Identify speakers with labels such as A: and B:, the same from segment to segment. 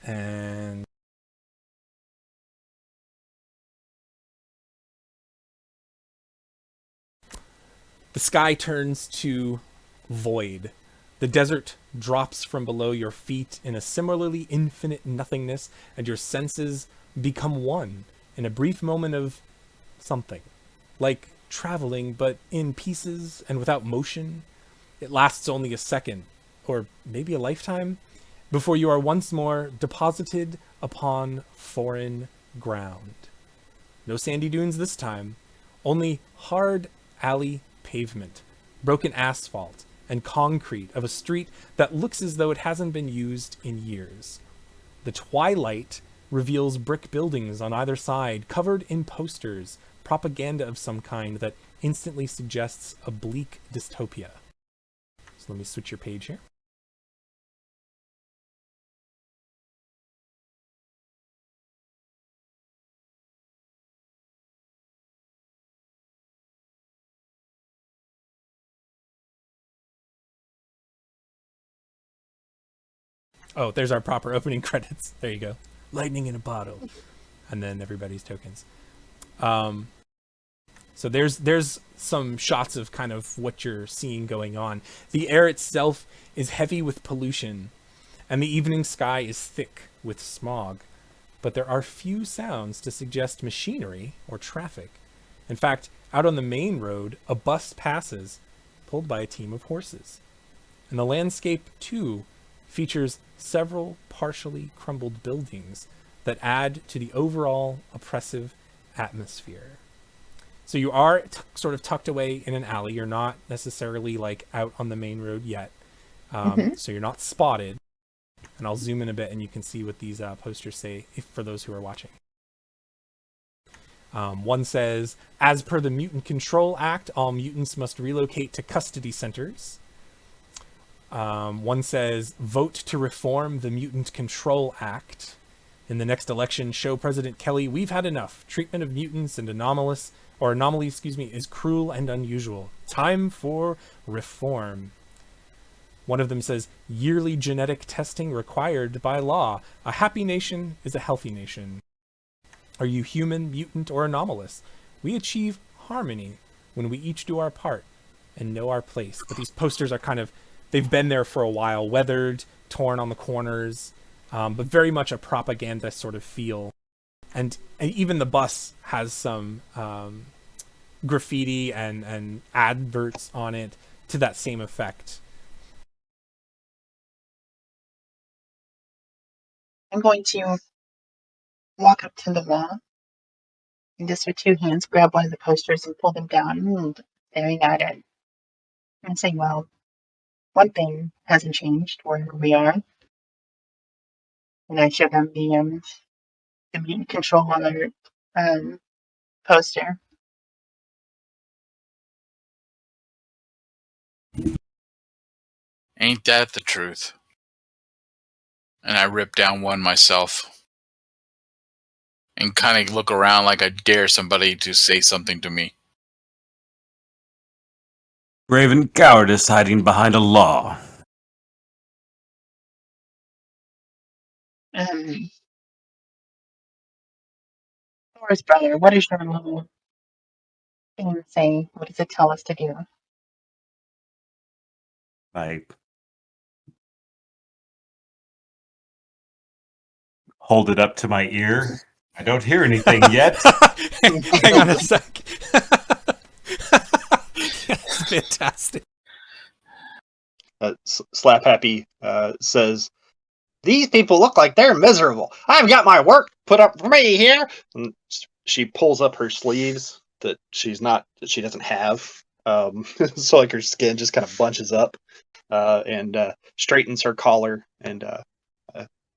A: And the sky turns to void. The desert drops from below your feet in a similarly infinite nothingness, and your senses become one in a brief moment of something. Like traveling, but in pieces and without motion. It lasts only a second, or maybe a lifetime, before you are once more deposited upon foreign ground. No sandy dunes this time, only hard alley pavement, broken asphalt, and concrete of a street that looks as though it hasn't been used in years. The twilight reveals brick buildings on either side, covered in posters, propaganda of some kind that instantly suggests a bleak dystopia. So let me switch your page here. Oh, there's our proper opening credits. There you go. Lightning in a bottle. And then everybody's tokens. So there's some shots of kind of what you're seeing going on. The air itself is heavy with pollution, and the evening sky is thick with smog. But there are few sounds to suggest machinery or traffic. In fact, out on the main road, a bus passes, pulled by a team of horses. And the landscape, too, features several partially crumbled buildings that add to the overall oppressive atmosphere. So you are sort of tucked away in an alley. You're not necessarily like out on the main road yet. So you're not spotted. And I'll zoom in a bit and you can see what these posters say for those who are watching. One says, as per the Mutant Control Act, all mutants must relocate to custody centers. One says, vote to reform the Mutant Control Act. In the next election, show President Kelly, we've had enough. Treatment of mutants and anomalies, is cruel and unusual. Time for reform. One of them says, yearly genetic testing required by law. A happy nation is a healthy nation. Are you human, mutant, or anomalous? We achieve harmony when we each do our part and know our place. But these posters are kind of, they've been there for a while, weathered, torn on the corners, but very much a propaganda sort of feel. And even the bus has some graffiti and adverts on it to that same effect.
B: I'm going to walk up to the wall and just with two hands grab one of the posters and pull them down, staring at it and say, well, one thing hasn't changed wherever we are. And I show them the mutant control alert poster.
C: Ain't that the truth? And I rip down one myself and kind of look around like I dare somebody to say something to me.
D: Raven cowardice hiding behind a law.
B: Thor's brother, what is your little thing say? What does it tell us to do?
D: I hold it up to my ear. I don't hear anything yet.
A: Hang on a sec. That's fantastic.
E: Slaphappy says, these people look like they're miserable. I've got my work put up for me here. And she pulls up her sleeves that she doesn't have. So like her skin just kind of bunches up and straightens her collar and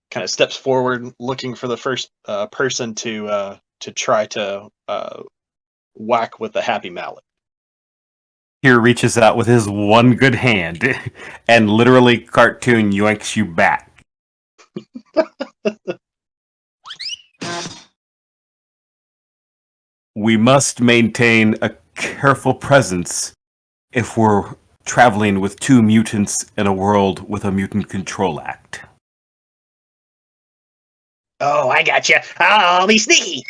E: kind of steps forward, looking for the first person to try to whack with the happy mallet.
D: Tyr reaches out with his one good hand and literally cartoon yoinks you back. We must maintain a careful presence if we're traveling with two mutants in a world with a Mutant Control Act.
E: Oh, I got you. I'll be sneaky.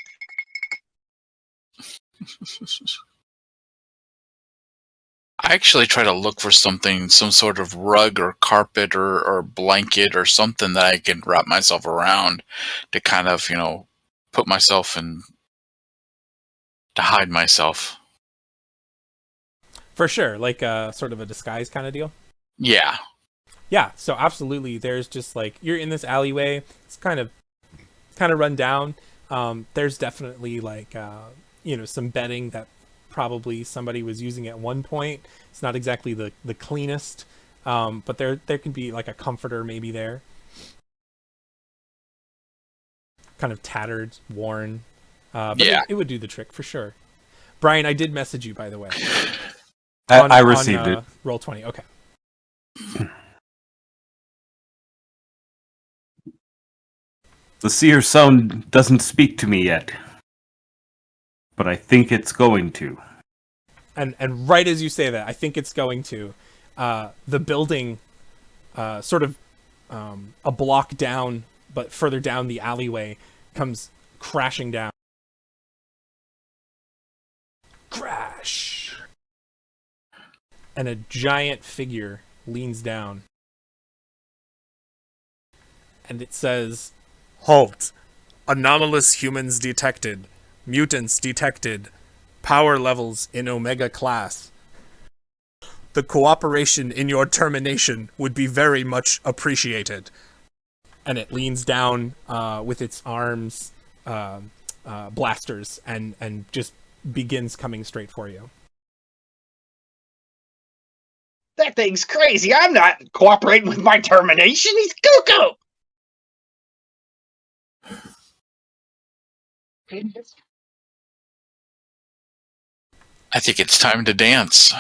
C: I actually try to look for something, some sort of rug or carpet or blanket or something that I can wrap myself around to kind of, put myself in, to hide myself.
A: For sure, like sort of a disguise kind of deal.
C: Yeah.
A: Yeah, so absolutely. There's just like you're in this alleyway. It's kind of run down. There's definitely like some bedding that probably somebody was using at one point. It's not exactly the cleanest, but there can be like a comforter maybe there. Kind of tattered, worn. But
C: Yeah.
A: it would do the trick for sure. Bryan, I did message you, by the way.
D: I received it.
A: Roll20, okay.
D: The seer stone doesn't speak to me yet, but I think it's going to.
A: And right as you say that, I think it's going to. The building, sort of a block down, but further down the alleyway, comes crashing down. Crash! And a giant figure leans down. And it says, "Halt! Anomalous humans detected. Mutants detected. Power levels in Omega class. The cooperation in your termination would be very much appreciated." And it leans down with its arms, blasters, and just begins coming straight for you.
E: That thing's crazy. I'm not cooperating with my termination. He's cuckoo.
C: I think it's time to dance.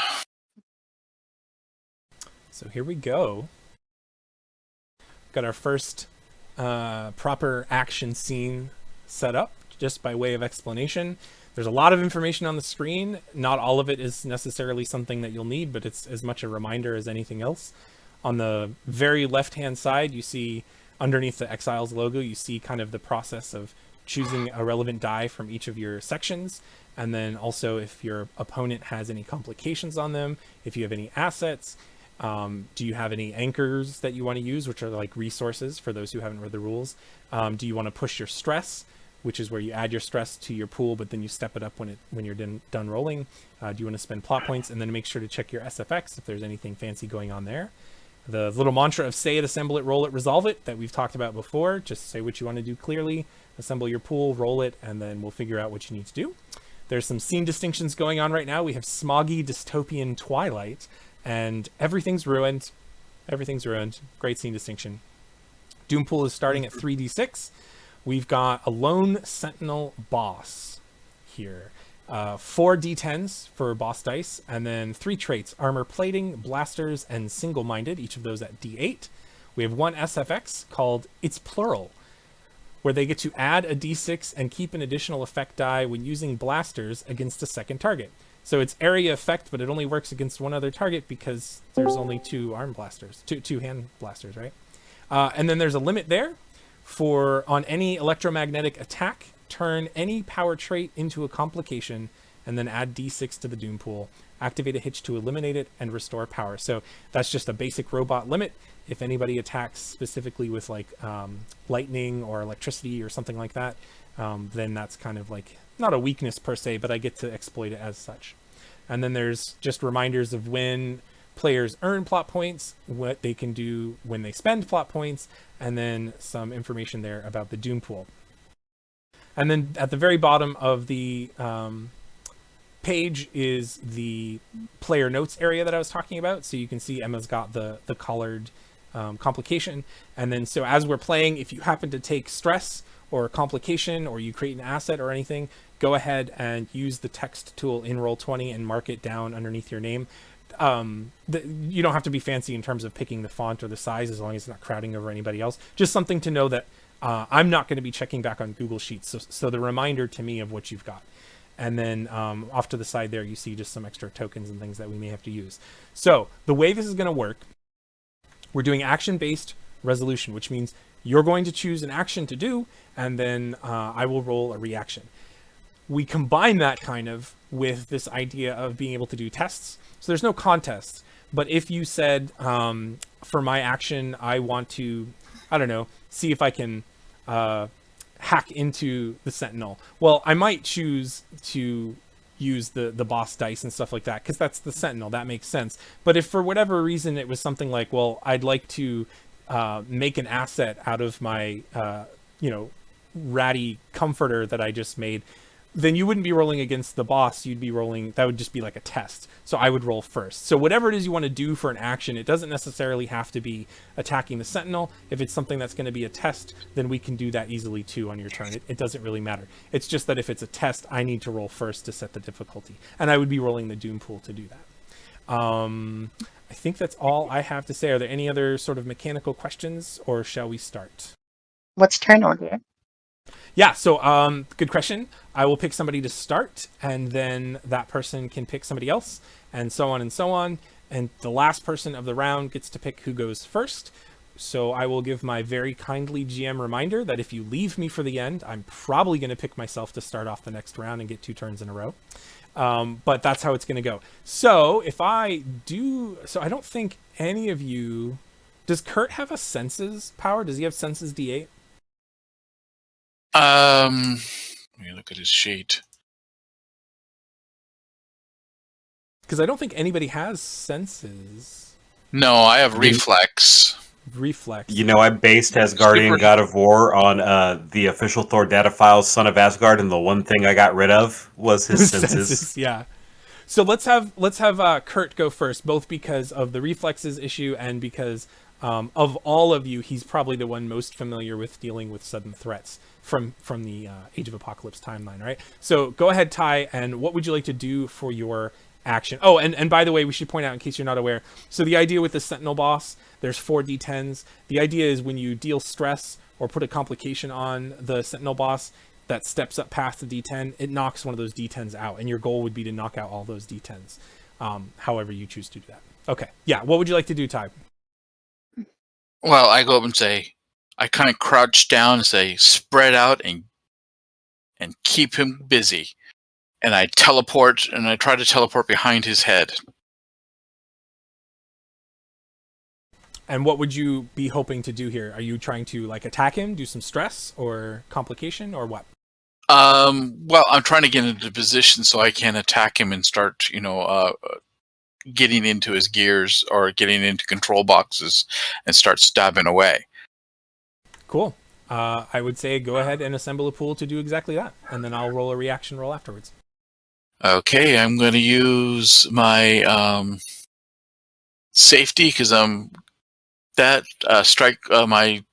A: So here we go. Got our first proper action scene set up, just by way of explanation. There's a lot of information on the screen. Not all of it is necessarily something that you'll need, but it's as much a reminder as anything else. On the very left-hand side, you see underneath the eXiles logo, you see kind of the process of choosing a relevant die from each of your sections. And then also if your opponent has any complications on them, if you have any assets, do you have any anchors that you want to use, which are like resources for those who haven't read the rules? Do you want to push your stress, which is where you add your stress to your pool, but then you step it up when you're done rolling? Do you want to spend plot points? And then make sure to check your SFX if there's anything fancy going on there. The little mantra of say it, assemble it, roll it, resolve it that we've talked about before. Just say what you want to do clearly, assemble your pool, roll it, and then we'll figure out what you need to do. There's some scene distinctions going on right now. We have smoggy dystopian twilight, and everything's ruined. Everything's ruined. Great scene distinction. Doom pool is starting at 3d6. We've got a lone sentinel boss here. 4 d10s for boss dice, and then 3 traits: armor plating, blasters, and single-minded, each of those at d8. We have 1 SFX called It's Plural, where they get to add a d6 and keep an additional effect die when using blasters against a second target. So it's area effect, but it only works against one other target because there's only 2 arm blasters, two hand blasters, right? And then there's a limit there for on any electromagnetic attack, turn any power trait into a complication, and then add d6 to the Doom pool. Activate a hitch to eliminate it and restore power. So that's just a basic robot limit. If anybody attacks specifically with like lightning or electricity or something like that, then that's kind of like not a weakness per se, but I get to exploit it as such. And then there's just reminders of when players earn plot points, what they can do when they spend plot points, and then some information there about the Doom pool. And then at the very bottom of the page is the player notes area that I was talking about. So you can see Emma's got the collared complication. And then so as we're playing, if you happen to take stress or a complication, or you create an asset or anything, go ahead and use the text tool in Roll20 and mark it down underneath your name. You don't have to be fancy in terms of picking the font or the size, as long as it's not crowding over anybody else. Just something to know that I'm not going to be checking back on Google Sheets. So the reminder to me of what you've got. And then off to the side there, you see just some extra tokens and things that we may have to use. So the way this is going to work, we're doing action-based resolution, which means you're going to choose an action to do, and then I will roll a reaction. We combine that kind of with this idea of being able to do tests. So there's no contest, but if you said, for my action, I want to, I don't know, see if I can hack into the Sentinel. Well, I might choose to use the boss dice and stuff like that, because that's the Sentinel. That makes sense. But if for whatever reason it was something like, well, I'd like to make an asset out of my, ratty comforter that I just made, then you wouldn't be rolling against the boss. You'd be rolling, that would just be like a test. So I would roll first. So whatever it is you want to do for an action, it doesn't necessarily have to be attacking the Sentinel. If it's something that's going to be a test, then we can do that easily too on your turn. It doesn't really matter. It's just that if it's a test, I need to roll first to set the difficulty. And I would be rolling the Doom Pool to do that. I think that's all I have to say. Are there any other sort of mechanical questions, or shall we start?
B: What's turn order?
A: Yeah, so good question. I will pick somebody to start, and then that person can pick somebody else, and so on and so on. And the last person of the round gets to pick who goes first. So I will give my very kindly GM reminder that if you leave me for the end, I'm probably going to pick myself to start off the next round and get 2 turns in a row. But that's how it's going to go. So if I do... So I don't think any of you... Does Kurt have a senses power? Does he have senses D8?
C: Let me look at his sheet.
A: Because I don't think anybody has senses.
C: No, I have reflex.
A: Reflex.
D: You know, I based Asgardian God of War on the official Thor data files, Son of Asgard, and the one thing I got rid of was his senses.
A: Yeah. So let's have Kurt go first, both because of the reflexes issue and because of all of you, he's probably the one most familiar with dealing with sudden threats from the Age of Apocalypse timeline, right? So go ahead, Ty, and what would you like to do for your action? Oh, and by the way, we should point out, in case you're not aware, so the idea with the Sentinel boss, there's 4 D10s. The idea is when you deal stress or put a complication on the Sentinel boss that steps up past the D10, it knocks one of those D10s out, and your goal would be to knock out all those D10s, however you choose to do that. Okay, yeah, what would you like to do, Ty?
C: Well, I go up and say, I kind of crouch down and say, spread out and keep him busy. And I teleport, and I try to teleport behind his head.
A: And what would you be hoping to do here? Are you trying to like attack him, do some stress or complication, or what?
C: Well, I'm trying to get into position so I can attack him and start, getting into his gears or getting into control boxes and start stabbing away.
A: Cool. I would say go ahead and assemble a pool to do exactly that, and then I'll roll a reaction roll afterwards. Okay,
C: I'm going to use my safety because my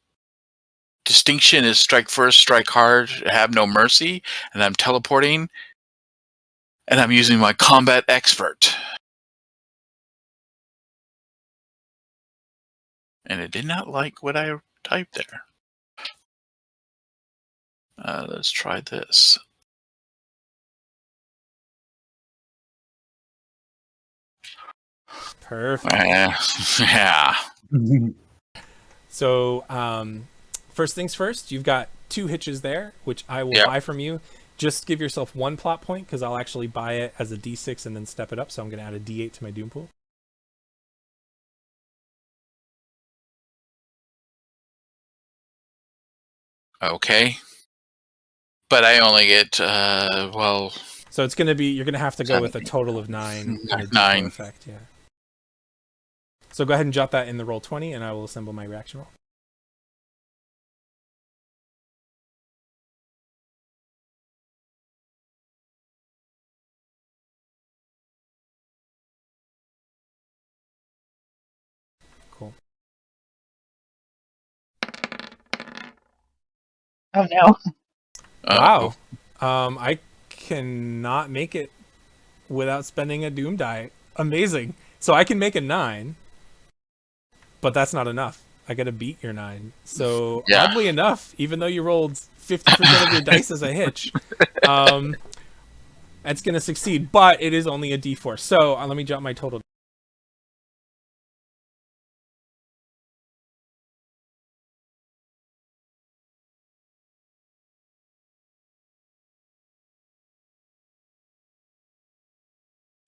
C: distinction is strike first, strike hard, have no mercy, and I'm teleporting, and I'm using my combat expert. And it did not like what I typed there. Let's try this.
A: Perfect.
C: Yeah.
A: So, first things first, you've got 2 hitches there, which I will buy from you. Just give yourself 1 plot point, because I'll actually buy it as a D6 and then step it up. So I'm going to add a D8 to my Doom Pool.
C: Okay. But I only get, So
A: it's going to be, you're going to have to go with a total of 9.
C: 9.
A: Effect, yeah. So go ahead and jot that in the roll 20, and I will assemble my reaction roll. Cool.
B: Oh no.
A: Wow. I cannot make it without spending a Doom die. Amazing. So I can make a 9, but that's not enough. I gotta beat your 9. So oddly enough, even though you rolled 50% of your dice as a hitch, that's gonna succeed, but it is only a D4. So let me jot my total.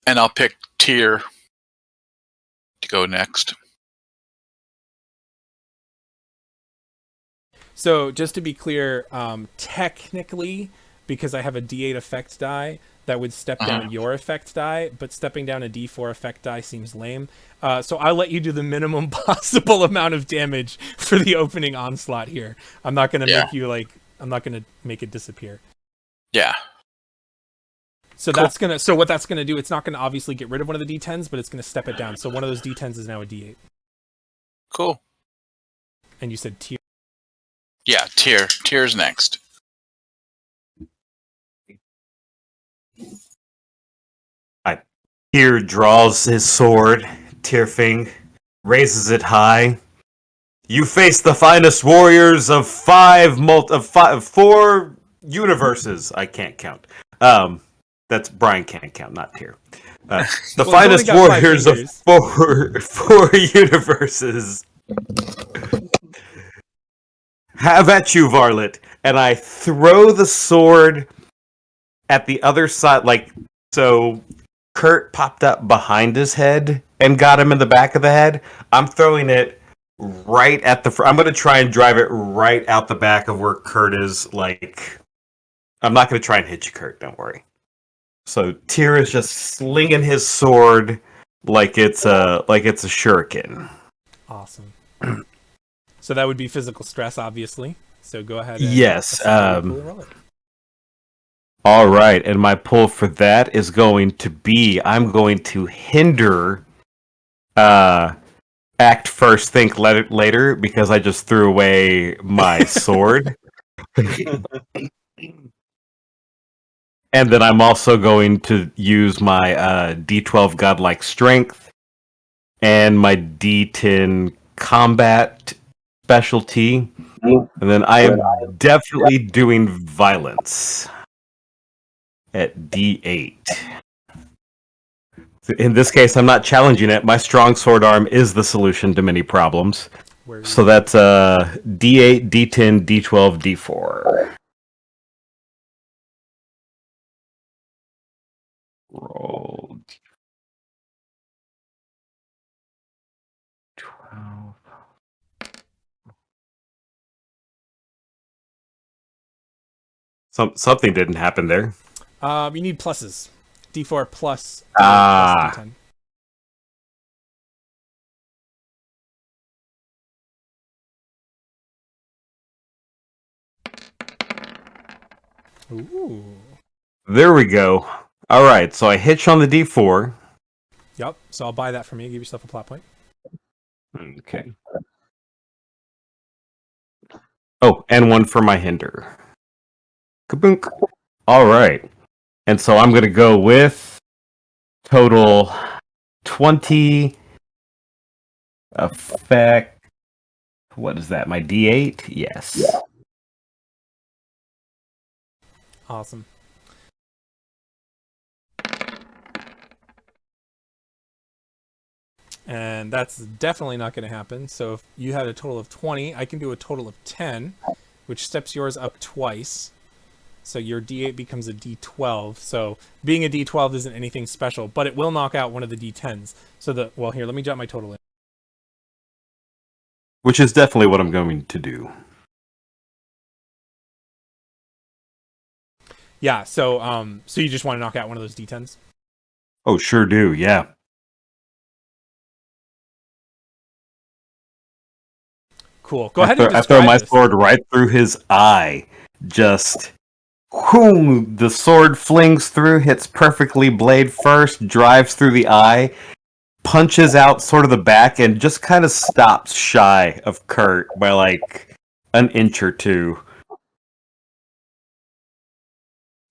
C: And I'll pick Tyr to go next.
A: So just to be clear, technically, because I have a D8 effect die, that would step down your effect die, but stepping down a D4 effect die seems lame. So I'll let you do the minimum possible amount of damage for the opening onslaught here. I'm not going to make you I'm not going to make it disappear.
C: Yeah.
A: So cool. So what that's gonna do, it's not gonna obviously get rid of one of the D10s, but it's gonna step it down. So one of those D10s is now a D8.
C: Cool.
A: And you said Tyr.
C: Yeah, Tyr. Tyr's next.
D: Tyr draws his sword. Tyrfing raises it high. You face the finest warriors of four universes. I can't count. That's Bryan can't count, not Tyr. The finest warriors of four universes. Have at you, varlet. And I throw the sword at the other side, so Kurt popped up behind his head and got him in the back of the head. I'm throwing it right at the I'm going to try and drive it right out the back of where Kurt is. I'm not going to try and hit you, Kurt. Don't worry. So Tyr is just slinging his sword like it's a shuriken.
A: Awesome. So that would be physical stress, obviously. So go ahead.
D: Yes. All right, and my pull for that is going to be I'm going to hinder act first, think later, because I just threw away my sword. And then I'm also going to use my D12 Godlike Strength and my D10 Combat Specialty. And then I am definitely doing Violence at D8. In this case, I'm not challenging it. My strong sword arm is the solution to many problems. So that's D8, D10, D12, D4. Roll 12. Something didn't happen there.
A: You need pluses. D4 plus D10. Ooh.
D: There we go. All right, so I hitch on the D4.
A: Yep. So I'll buy that from you. Give yourself a plot point.
D: Okay. Oh, and one for my hinder. Kaboonk. All right. And so I'm going to go with total 20 effect. What is that? My D8? Yes. Yeah.
A: Awesome. And that's definitely not going to happen. So if you had a total of 20, I can do a total of 10, which steps yours up twice. So your D8 becomes a D12. So being a D12 isn't anything special, but it will knock out one of the D10s. So here, let me jot my total in.
D: Which is definitely what I'm going to do.
A: Yeah, so you just want to knock out one of those D10s?
D: Oh, sure do, yeah.
A: Cool. Go ahead and
D: I throw my sword right through his eye. Just, whoom, the sword flings through, hits perfectly blade first, drives through the eye, punches out sort of the back, and just kind of stops shy of Kurt by an inch or two.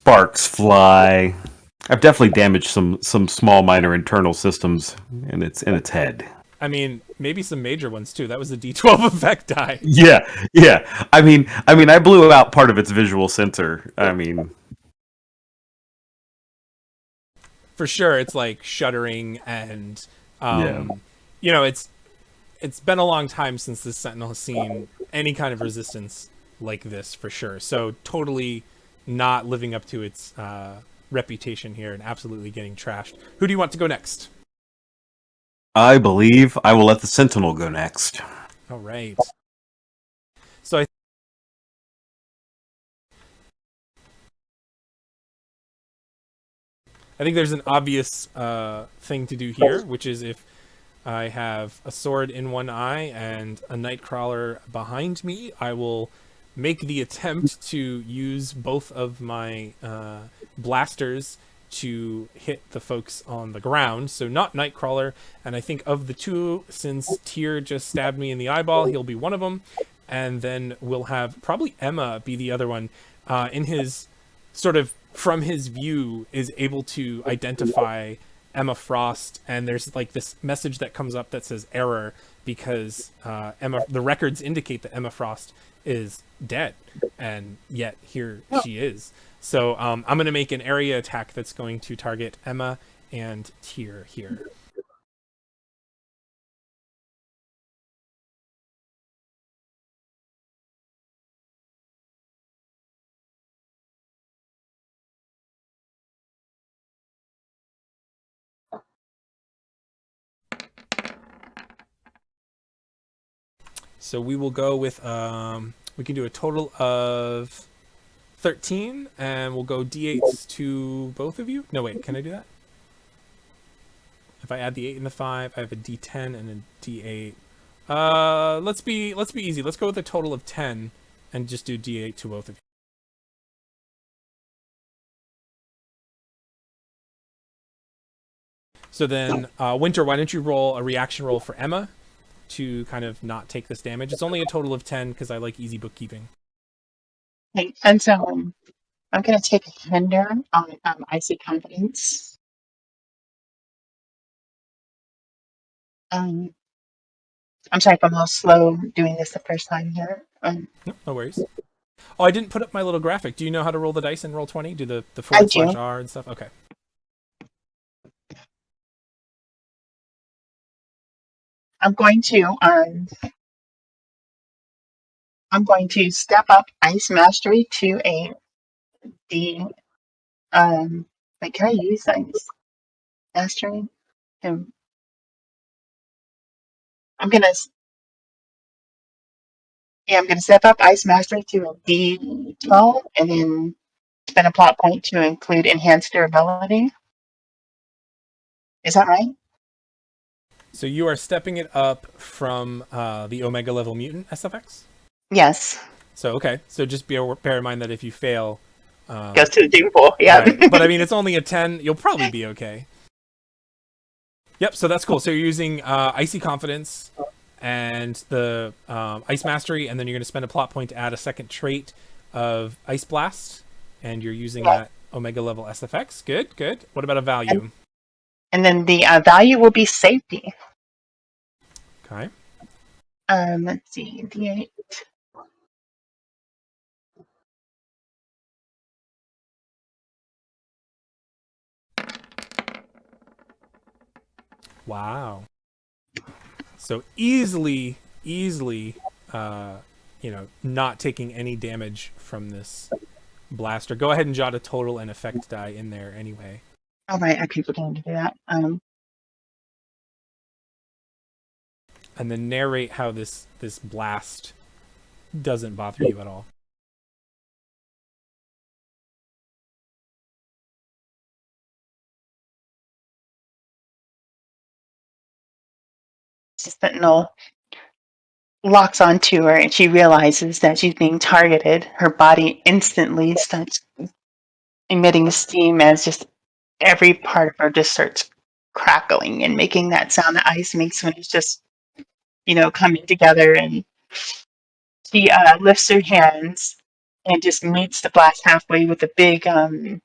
D: Sparks fly. I've definitely damaged some small minor internal systems in its head.
A: I mean, maybe some major ones too. That was the D12 effect die.
D: Yeah. I mean, I blew out part of its visual sensor. I mean,
A: for sure, it's like shuddering, and it's been a long time since this Sentinel has seen any kind of resistance like this, for sure. So totally not living up to its reputation here and absolutely getting trashed. Who do you want to go next?
D: I believe I will let the Sentinel go next.
A: All right. So I think there's an obvious thing to do here, which is if I have a sword in one eye and a Nightcrawler behind me, I will make the attempt to use both of my blasters to hit the folks on the ground. So not Nightcrawler, and I think of the two, since Tyr just stabbed me in the eyeball, he'll be one of them, and then we'll have probably Emma be the other one. In his sort of, from his view, is able to identify Emma Frost, and there's like this message that comes up that says error because the records indicate that Emma Frost is dead, and yet here she is. So I'm going to make an area attack that's going to target Emma and Tyr here. So we will go with, we can do a total of 13, and we'll go d8s to both of you. No, wait, can I do that? If I add the 8 and the 5, I have a d10 and a d8. Let's be easy. Let's go with a total of 10 and just do d8 to both of you. So then, Winter, why don't you roll a reaction roll for Emma to kind of not take this damage? It's only a total of 10 because I like easy bookkeeping.
B: Okay, and so I'm going to take a tender on Icy Confidence. I'm sorry if I'm a little slow doing this the first time here.
A: No worries. Oh, I didn't put up my little graphic. Do you know how to roll the dice in Roll20? Do the
B: I do.
A: /R and stuff? Okay.
B: I'm going to step up Ice Mastery to a D. Like, can I use Ice Mastery? I'm gonna step up Ice Mastery to a D12, and then spend a plot point to include enhanced durability. Is that right?
A: So you are stepping it up from the Omega level mutant SFX?
B: Yes.
A: So, okay. So just bear in mind that if you fail...
B: Goes to the D4, yeah.
A: Right. But I mean, it's only a 10. You'll probably be okay. Yep, so that's cool. So you're using Icy Confidence and the Ice Mastery, and then you're going to spend a plot point to add a second trait of Ice Blast, and you're using that Omega level SFX. Good, good. What about a value?
B: And then the value will be Safety.
A: Okay.
B: Let's see, D8.
A: Wow. So easily, not taking any damage from this blaster. Go ahead and jot a total and effect die in there anyway.
B: All right, I keep forgetting to do that.
A: And then narrate how this blast doesn't bother you at all.
B: Sentinel locks onto her, and she realizes that she's being targeted. Her body instantly starts emitting steam as just every part of her just starts crackling and making that sound that ice makes when it's just, coming together. And she lifts her hands and just meets the blast halfway with the big block,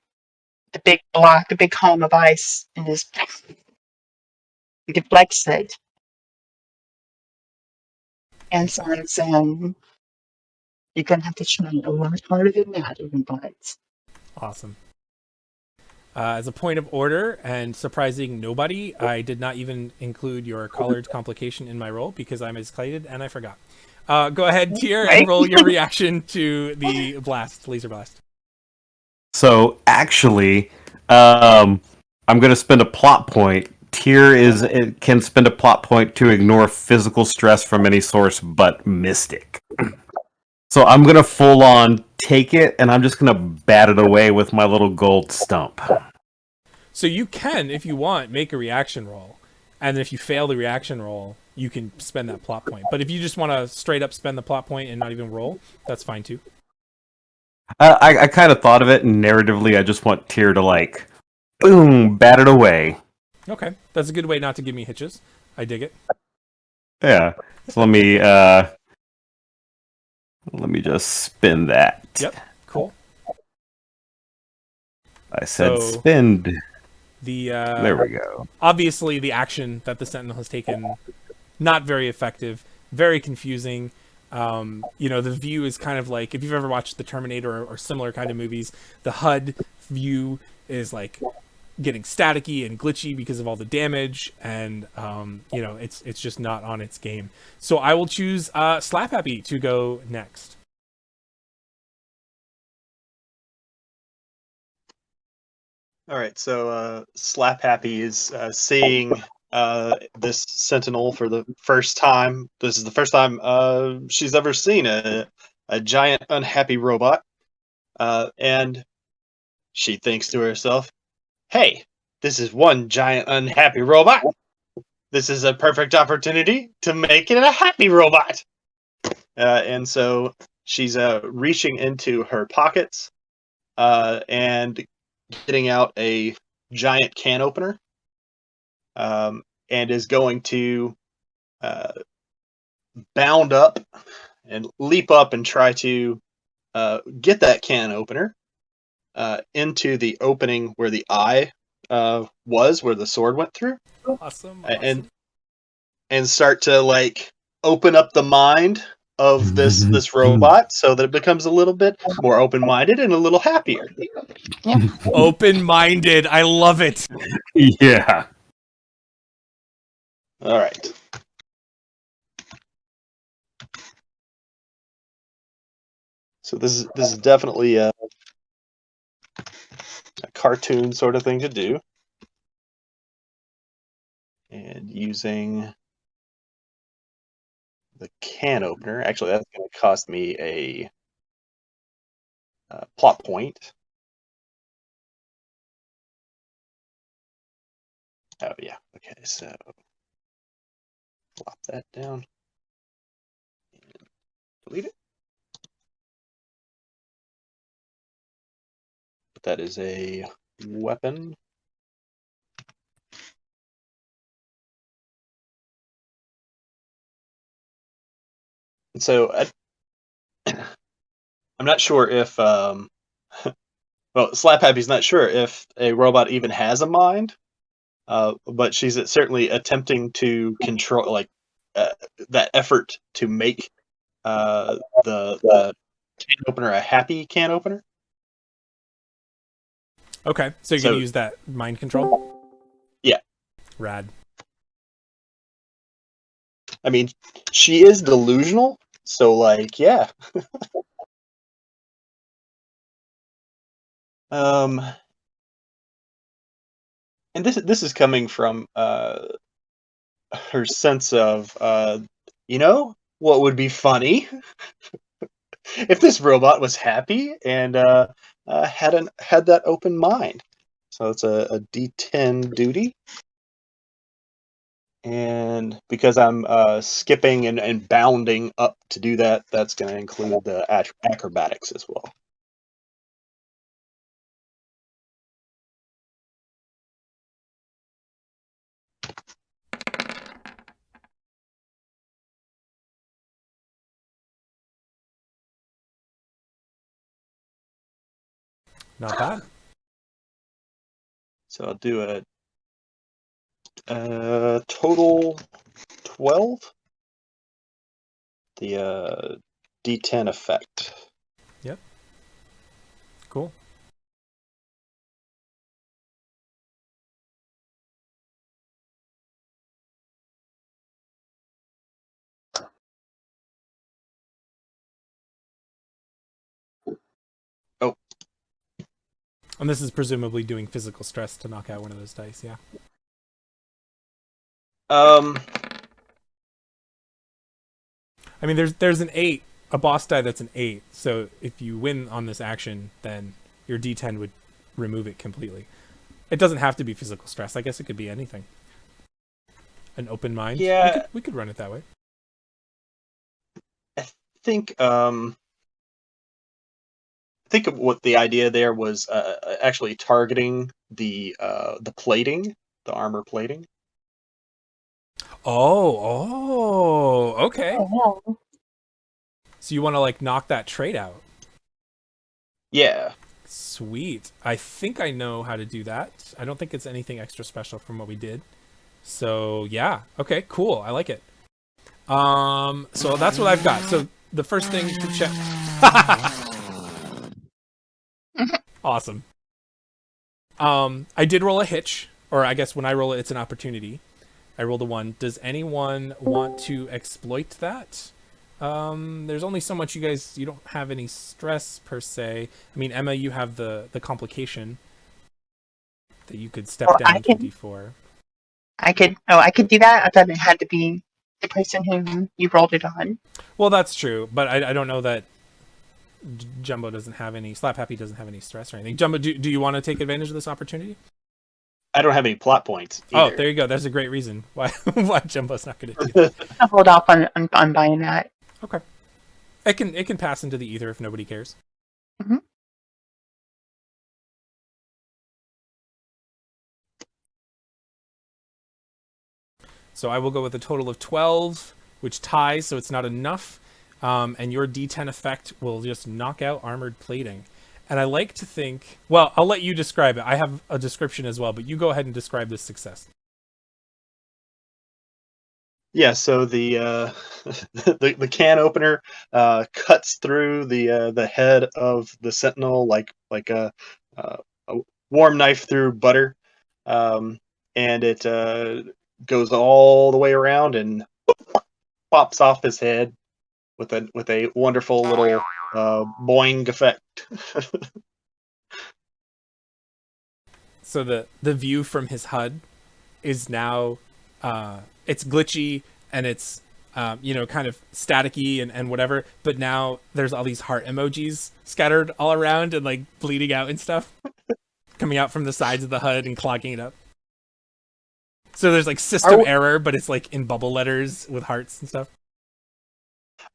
B: the big column of ice, and just deflects it. And so it's, you're going to have to try a lot harder than that, but...
A: Awesome. As a point of order, and surprising nobody, I did not even include your colored complication in my roll because I'm excited and I forgot. Go ahead, Tyr, and roll your reaction to the blast, laser blast.
D: So actually, I'm going to spend a plot point. Tyr can spend a plot point to ignore physical stress from any source but mystic. So I'm going to full on take it, and I'm just going to bat it away with my little gold stump.
A: So you can, if you want, make a reaction roll. And if you fail the reaction roll, you can spend that plot point. But if you just want to straight up spend the plot point and not even roll, that's fine too.
D: I kind of thought of it, and narratively, I just want Tyr to, like, boom, bat it away.
A: Okay. That's a good way not to give me hitches. I dig it.
D: Yeah. So let me just spin that.
A: Yep. Cool.
D: I said
A: So-
D: spend.
A: There
D: we go.
A: Obviously, the action that the Sentinel has taken, not very effective, very confusing. The view is kind of like, if you've ever watched the Terminator or similar kind of movies, the HUD view is like getting staticky and glitchy because of all the damage, and it's just not on its game. So I will choose Slaphappy to go next.
E: All right, so Slaphappy is seeing this Sentinel for the first time. This is the first time she's ever seen a giant unhappy robot, and she thinks to herself, "Hey, this is one giant unhappy robot. This is a perfect opportunity to make it a happy robot." And so she's reaching into her pockets and getting out a giant can opener, and is going to bound up and leap up and try to get that can opener into the opening where the eye was, where the sword went through,
A: Awesome.
E: and start to like open up the mind of this robot so that it becomes a little bit more open-minded and a little happier.
A: Open-minded. I love it.
D: Yeah.
E: All right. So this is definitely a cartoon sort of thing to do, and using the can opener. Actually, that's going to cost me a plot point. Oh yeah. Okay. So plop that down. And delete it. But that is a weapon. And so I'm not sure if well, Slaphappy's not sure if a robot even has a mind, but she's certainly attempting to control that effort to make the can opener a happy can opener.
A: Okay, so you're going to use that mind control?
E: Yeah.
A: Rad.
E: I mean, she is delusional, so like, yeah. And this is coming from her sense of what would be funny if this robot was happy and had that open mind. So it's a D10 duty. And because I'm skipping and bounding up to do that, that's going to include the acrobatics as well.
A: Not bad.
E: So I'll do a total 12. The D10 effect.
A: Yep. Cool. And this is presumably doing physical stress to knock out one of those dice, yeah. I mean, there's an 8, a boss die that's an 8. So if you win on this action, then your D10 would remove it completely. It doesn't have to be physical stress. I guess it could be anything. An open mind.
E: Yeah.
A: We could run it that way.
E: I think of what the idea there was actually targeting the plating, the armor plating.
A: Okay.
B: Oh, yeah.
A: So you want to like knock that trait out?
E: Yeah.
A: Sweet. I think I know how to do that. I don't think it's anything extra special from what we did. So yeah. Okay, cool. I like it. So that's what I've got. So the first thing to check. Awesome. I did roll a hitch, or I guess when I roll it, it's an opportunity. I rolled a 1. Does anyone want to exploit that? There's only so much you don't have any stress per se. I mean, Emma, you have the complication that you could step down to D4.
B: I could do that. I thought it had to be the person who you rolled it on.
A: Well, that's true, but I don't know that Jumbo doesn't have any, Slaphappy doesn't have any stress or anything. Jumbo, do you want to take advantage of this opportunity?
E: I don't have any plot points either.
A: Oh, there you go. That's a great reason why Jumbo's not going to do that.
B: I'll hold off on buying that.
A: Okay. It can pass into the ether if nobody cares.
B: Mm-hmm.
A: So I will go with a total of 12, which ties, so it's not enough. And your D10 effect will just knock out armored plating. And I like to think... Well, I'll let you describe it. I have a description as well, but you go ahead and describe this success.
E: Yeah, so the the can opener cuts through the head of the sentinel like a warm knife through butter, and it goes all the way around and pops off his head with a wonderful little boing effect.
A: So the view from his HUD is now it's glitchy and it's kind of staticky and whatever, but now there's all these heart emojis scattered all around and like bleeding out and stuff coming out from the sides of the HUD and clogging it up. So there's like system error, but it's like in bubble letters with hearts and stuff.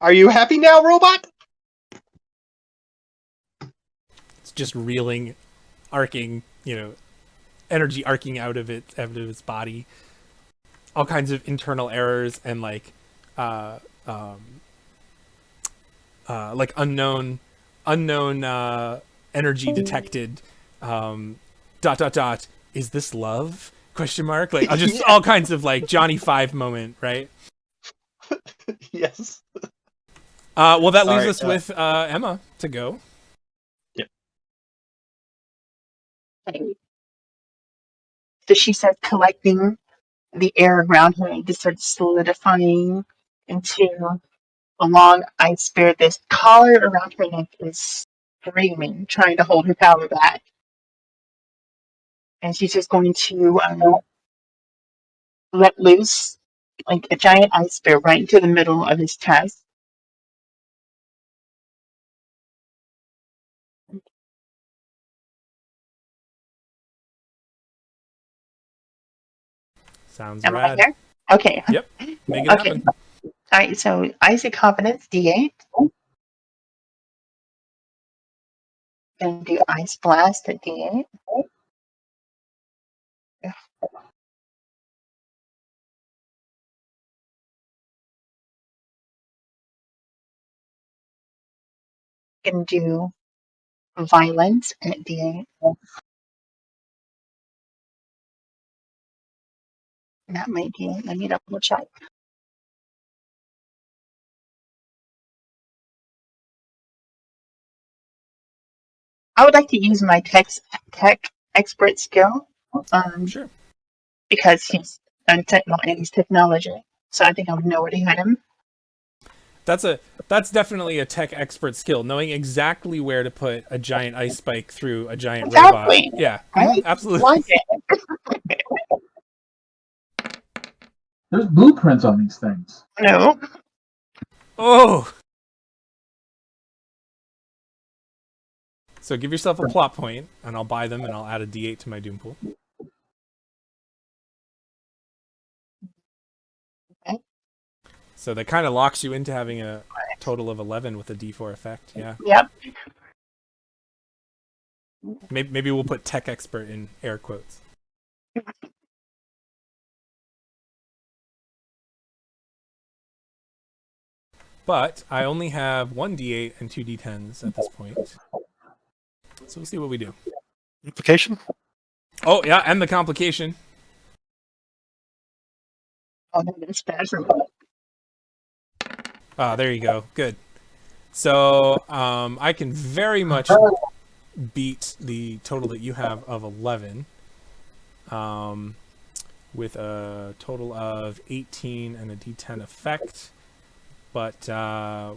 E: Are you happy now, robot?
A: It's just reeling, arcing, energy arcing out of its body. All kinds of internal errors and like unknown energy detected. ... Is this love? Question mark. Like just all kinds of like Johnny Five moment, right?
E: Yes.
A: Well, that leaves us with Emma to go.
E: Yep.
B: So she starts collecting the air around her and just starts solidifying into a long ice spear. This collar around her neck is screaming, trying to hold her power back. And she's just going to let loose like a giant ice spear right into the middle of his chest.
A: Sounds
B: Am I
A: rad.
B: here? Okay.
A: Yep. Make it happen.
B: All right, so Icy Confidence, D8. And do Ice Blast at D8. Can do Violence at D8. That might be it. Let me double check. I would like to use my tech expert skill.
A: Sure.
B: Because he's done he's technology. So I think I would know where to hit him.
A: That's definitely a tech expert skill, knowing exactly where to put a giant ice spike through a giant
B: Exactly.
A: robot. Yeah,
B: Right?
A: absolutely.
B: Logic.
F: There's blueprints on these things.
B: No.
A: Oh. So give yourself a plot point, and I'll buy them, and I'll add a D8 to my Doom pool.
B: Okay.
A: So that kind of locks you into having a total of 11 with a D4 effect. Yeah.
B: Yep.
A: Maybe we'll put tech expert in air quotes. But I only have one D8 and two D10s at this point. So we'll see what we do.
G: Implication?
A: Oh, yeah, and the complication.
B: Oh, no, that's bad for me.
A: Ah, there you go. Good. So I can very much beat the total that you have of 11 with a total of 18 and a D10 effect. But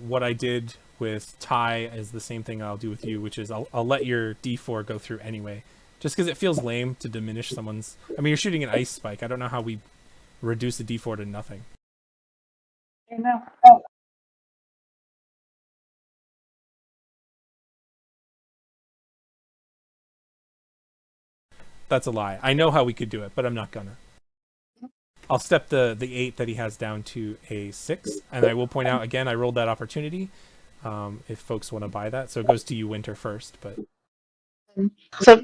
A: what I did with Ty is the same thing I'll do with you, which is I'll let your D4 go through anyway. Just because it feels lame to diminish someone's... I mean, you're shooting an ice spike. I don't know how we reduce the D4 to nothing.
B: I know. Oh.
A: That's a lie. I know how we could do it, but I'm not gonna. I'll step the 8 that he has down to a 6, and I will point out again, I rolled that opportunity if folks want to buy that. So it goes to you, Winter, first. But
B: So,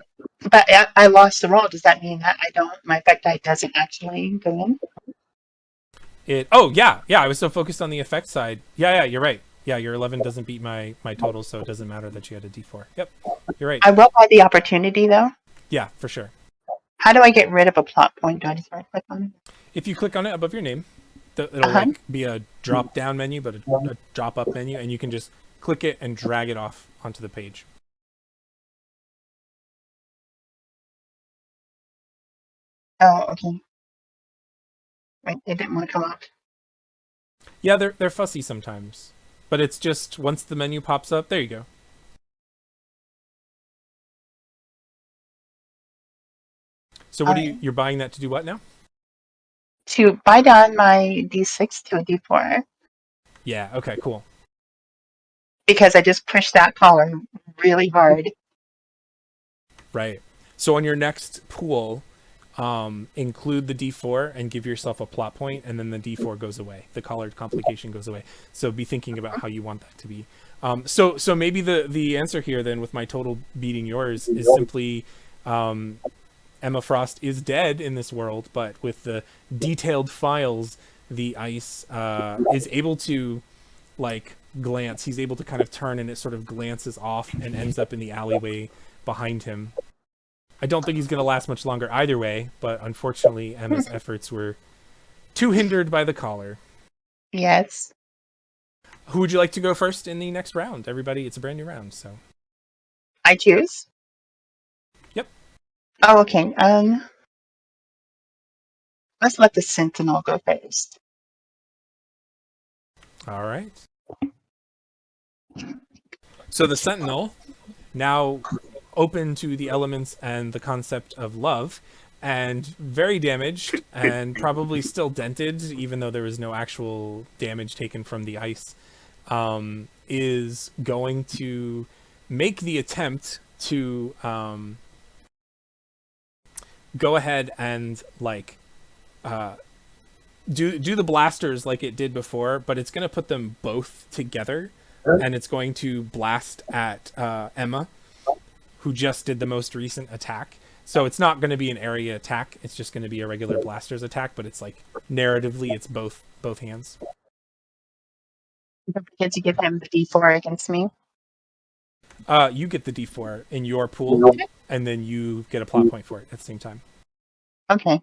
B: but I lost the roll. Does that mean that my effect die doesn't actually go in?
A: oh yeah, I was so focused on the effect side. Yeah, you're right. Yeah, your 11 doesn't beat my total, so it doesn't matter that you had a D4. Yep, you're right.
B: I will buy the opportunity though.
A: Yeah, for sure.
B: How do I get rid of a plot point? Do I just right click on it?
A: If you click on it above your name, it'll like be a drop down menu, but a drop up menu, and you can just click it and drag it off onto the page.
B: Oh, okay. Right, it didn't want to come up.
A: Yeah, they're fussy sometimes, but it's just once the menu pops up, there you go. So what you're buying that to do what now?
B: To buy down my D6 to a D4
A: Yeah, okay, cool.
B: because I just pushed that collar really hard.
A: Right. So on your next pool, include the D4 and give yourself a plot point, and then the D4 goes away. The collared complication goes away. So be thinking about how you want that to be. So maybe the answer here then with my total beating yours is simply Emma Frost is dead in this world, but with the detailed files, the ice is able to like glance. He's able to kind of turn, and it sort of glances off and ends up in the alleyway behind him. I don't think he's going to last much longer either way, but unfortunately Emma's efforts were too hindered by the collar.
B: Yes.
A: Who would you like to go first in the next round? Everybody, it's a brand new round, so.
B: I choose?
A: Yep.
B: Oh, okay. Let's let the Sentinel go first.
A: All right. So the Sentinel, now open to the elements and the concept of love, and very damaged and probably still dented, even though there was no actual damage taken from the ice, is going to make the attempt to go ahead and like do the blasters like it did before, but it's going to put them both together, and it's going to blast at Emma, who just did the most recent attack. So it's not going to be an area attack. It's just going to be a regular blasters attack, but it's like narratively, it's both hands.
B: Don't forget to give him the D4 against me.
A: You get the D4 in your pool, and then you get a plot point for it at the same time.
B: Okay.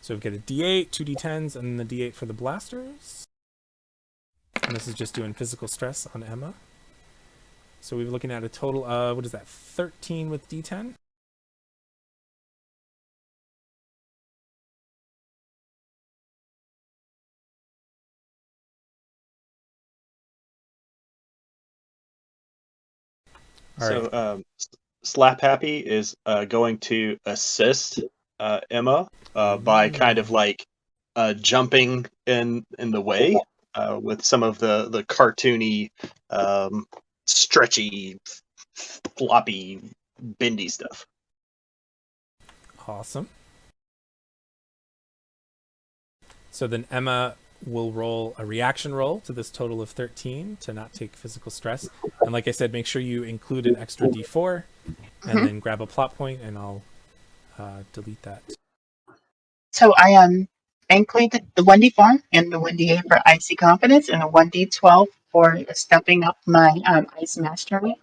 A: So we get a D8, two D10s, and then the D8 for the blasters. And this is just doing physical stress on Emma. So we're looking at a total of, what is that, 13 with D10? All right.
E: So Slaphappy is going to assist Emma by kind of like jumping in the way with some of the cartoony, stretchy, floppy, bendy stuff.
A: Awesome. So then Emma will roll a reaction roll to this total of 13 to not take physical stress. And like I said, make sure you include an extra d4 and then grab a plot point, and I'll delete that.
B: So I include the 1d4 and the 1d8 for icy confidence and the 1d12 for stepping up my ice mastery.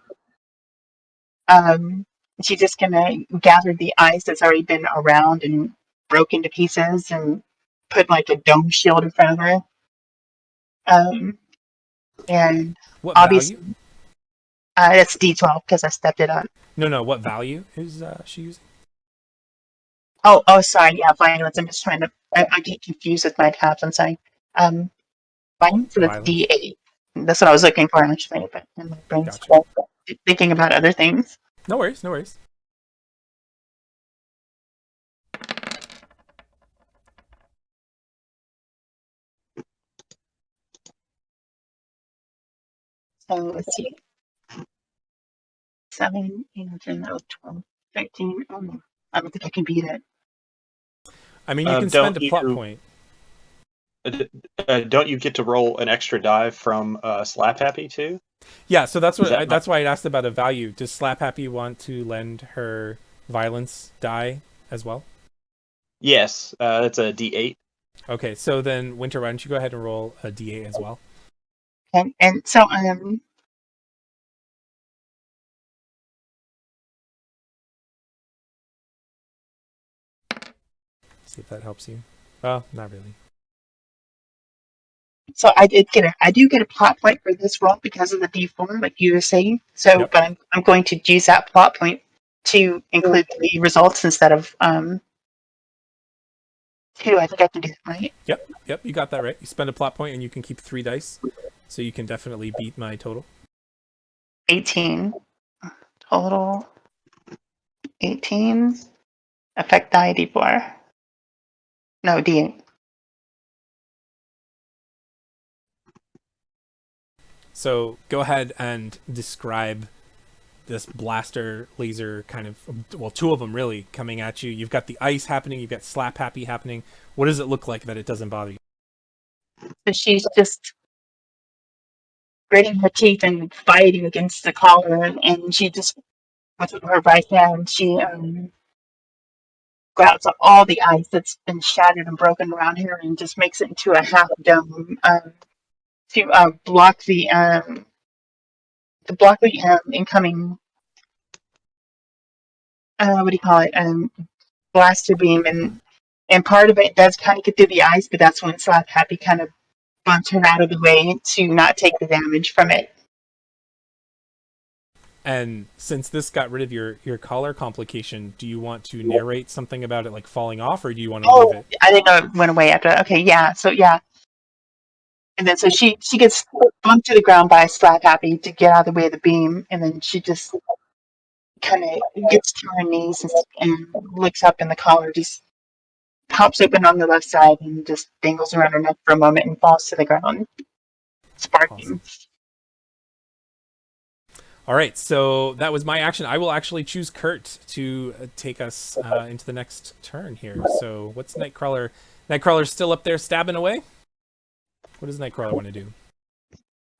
B: She's just gonna gather the ice that's already been around and broke into pieces and put like a dome shield in front of her. And
A: What
B: obviously,
A: value?
B: that's D12 because I stepped it up.
A: No. What value is she using?
B: Oh, sorry. Yeah, violence. I'm just trying to. I get confused with my tabs. I'm sorry. Violence. So that's
A: Violence.
B: D8. That's what I was looking for initially, but in my brain's
A: Gotcha.
B: thinking about other things.
A: No worries. No worries.
B: So let's see. 7, 8, 10, 12, 13. Oh, no. I don't think I can beat it.
A: I mean, you can spend a
E: Don't
A: plot
E: you
A: point.
E: don't you get to roll an extra die from Slaphappy too?
A: Yeah, so that's
E: Is that
A: that's why I asked about a value. Does Slaphappy want to lend her violence die as well?
E: Yes, that's a D8.
A: Okay, so then Winter, why don't you go ahead and roll a d8 as well?
B: And so
A: See if that helps you. Oh, not really.
B: So I do get a plot point for this roll because of the D4, like you were saying. So,
A: Yep.
B: but I'm going to use that plot point to include the results instead of 2. I think I can do that, right?
A: Yep, you got that right. You spend a plot point and you can keep 3 dice. So you can definitely beat my total.
B: 18 total. 18 effect die D4. No, D8.
A: So go ahead and describe this blaster laser kind of, well, 2 of them really coming at you. You've got the ice happening, you've got Slaphappy happening. What does it look like that it doesn't bother you?
B: So she's just gritting her teeth and fighting against the collar, and she just with her right hand she grabs up all the ice that's been shattered and broken around here and just makes it into a half dome to block the incoming what do you call it blaster beam, and part of it does kind of get through the ice, but that's when Slaphappy kind of bumps her out of the way to not take the damage from it.
A: And since this got rid of your collar complication, do you want to narrate something about it like falling off, or do you want to leave it?
B: I didn't know it went away after. Okay, yeah. So yeah, and then so she gets bumped to the ground by Slaphappy to get out of the way of the beam, and then she just kind of gets to her knees and looks up, and the collar just pops open on the left side and just dangles around her neck for a moment and falls to the ground, sparking.
A: Awesome. All right, so that was my action. I will actually choose Kurt to take us into the next turn here. So what's Nightcrawler? Nightcrawler's still up there stabbing away? What does Nightcrawler want to do?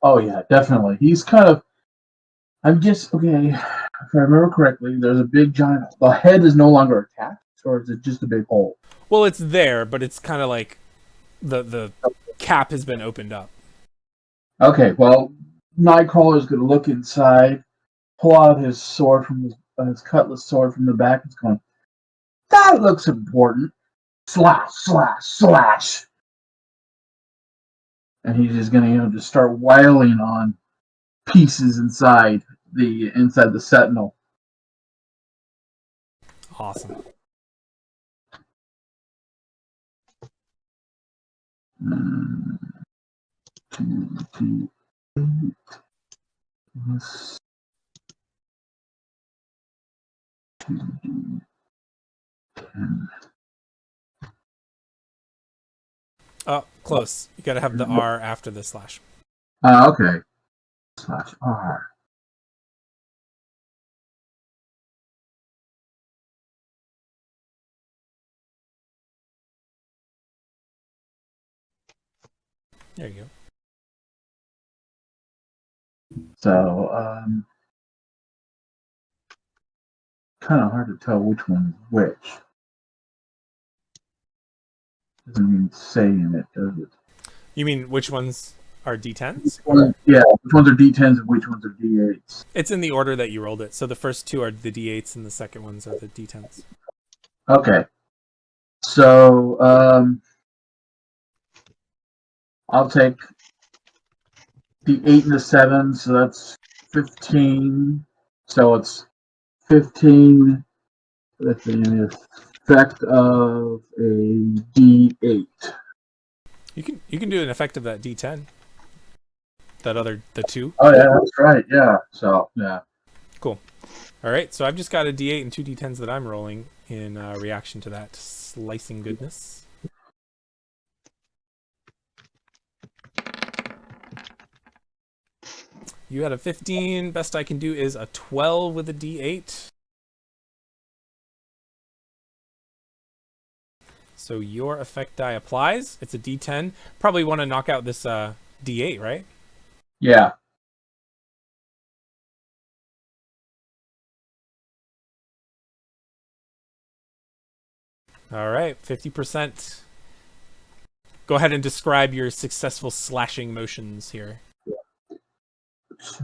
F: Oh yeah, definitely. He's kind of. I'm just okay. If I remember correctly, there's a big giant. The head is no longer attached, or is it just a big hole?
A: Well, it's there, but it's kind of like the cap has been opened up.
F: Okay, well, Nightcrawler is going to look inside, pull out his sword from his cutlass sword from the back. It's going. That looks important. Slash, slash, slash. And he's just going to just start wailing on pieces inside the Sentinel.
A: Awesome. Oh, close. You gotta have the R after the slash.
F: Okay. /R.
A: There you go.
F: So, kind of hard to tell which one's which. Doesn't even say in it, does it?
A: You mean which ones are D10s?
F: Yeah, which ones are D10s and which ones are D8s?
A: It's in the order that you rolled it. So the first two are the D8s and the second ones are the D10s.
F: Okay. So, I'll take the 8 and the 7, so that's 15. So it's 15 with the effect of a D8.
A: You can do an effect of that D10. The 2.
F: Oh yeah, that's right. Yeah. So yeah.
A: Cool. All right, so I've just got a D8 and 2 D10s that I'm rolling in reaction to that slicing goodness. You had a 15. Best I can do is a 12 with a D8. So your effect die applies. It's a D10. Probably want to knock out this D8, right?
F: Yeah.
A: All right, 50%. Go ahead and describe your successful slashing motions here.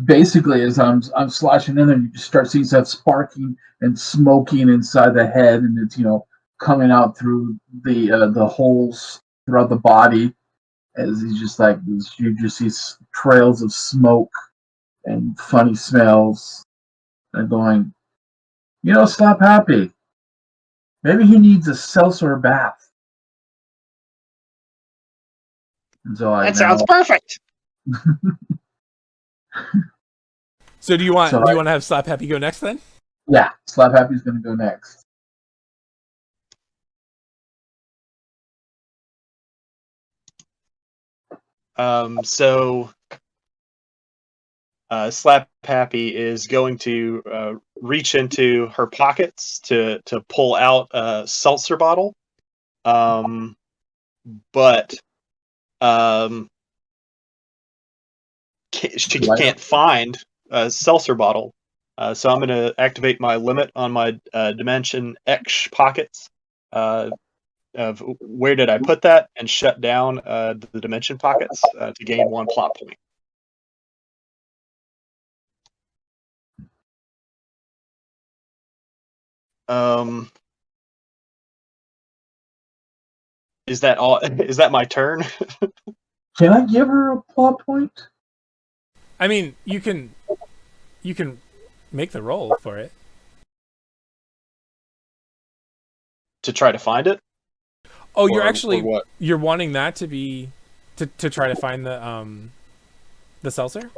F: Basically, as I'm slashing in there, you just start seeing stuff sparking and smoking inside the head, and it's coming out through the holes throughout the body. As he's just like you just see trails of smoke and funny smells, and going, Slaphappy. Maybe he needs a seltzer bath. And so
E: That sounds perfect.
A: So do you want to have Slaphappy go next then?
F: Yeah, Slaphappy's going to go next.
E: So Slaphappy is going to reach into her pockets to pull out a seltzer bottle, but she can't find a seltzer bottle. So I'm going to activate my limit on my Dimension X pockets of where did I put that, and shut down the Dimension pockets to gain 1 plot point. Is that all? Is that my turn?
F: Can I give her a plot point?
A: I mean, you can make the roll for it.
E: To try to find it?
A: Oh, you're wanting that to be to try to find the seltzer?